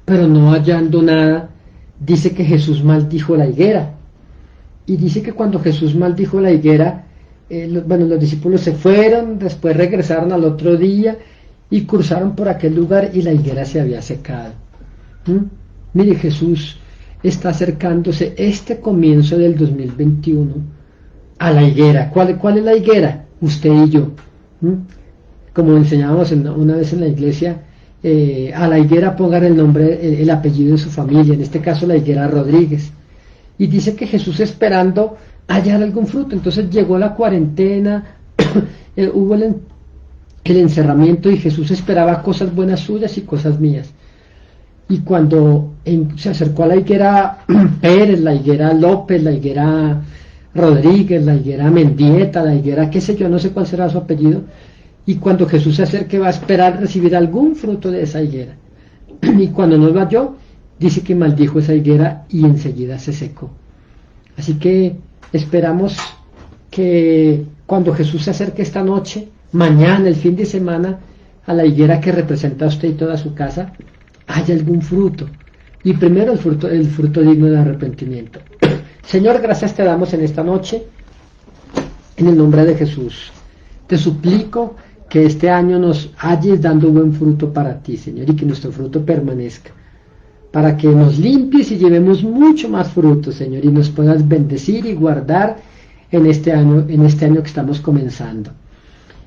pero no hallando nada, dice que Jesús maldijo la higuera. Y dice que cuando Jesús maldijo la higuera, los discípulos se fueron, después regresaron al otro día y cruzaron por aquel lugar y la higuera se había secado. Mire, Jesús está acercándose este comienzo del 2021 a la higuera. ¿Cuál es la higuera? Usted y yo. Como enseñábamos una vez en la iglesia, a la higuera pongan el nombre, el apellido de su familia, en este caso la higuera Rodríguez. Y dice que Jesús esperando hallar algún fruto. Entonces llegó la cuarentena, hubo el encerramiento y Jesús esperaba cosas buenas suyas y cosas mías. Y cuando se acercó a la higuera Pérez, la higuera López, la higuera Rodríguez, la higuera Mendieta, la higuera qué sé yo, no sé cuál será su apellido, y cuando Jesús se acerque va a esperar recibir algún fruto de esa higuera. Y cuando no lo halló, dice que maldijo esa higuera y enseguida se secó. Así que esperamos que cuando Jesús se acerque esta noche, mañana, el fin de semana, a la higuera que representa a usted y toda su casa, haya algún fruto. Y primero el fruto digno de arrepentimiento. Señor, gracias te damos en esta noche, en el nombre de Jesús. Te suplico que este año nos halles dando buen fruto para ti, Señor, y que nuestro fruto permanezca, para que nos limpies y llevemos mucho más fruto, Señor, y nos puedas bendecir y guardar en este año que estamos comenzando.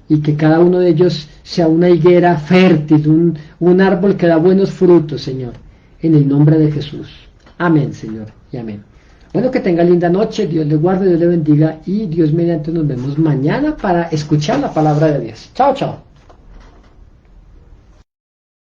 Y que cada uno de ellos sea una higuera fértil, un árbol que da buenos frutos, Señor, en el nombre de Jesús. Amén, Señor, y amén. Bueno, que tenga linda noche, Dios le guarde, Dios le bendiga, y Dios mediante nos vemos mañana para escuchar la palabra de Dios. Chao, chao.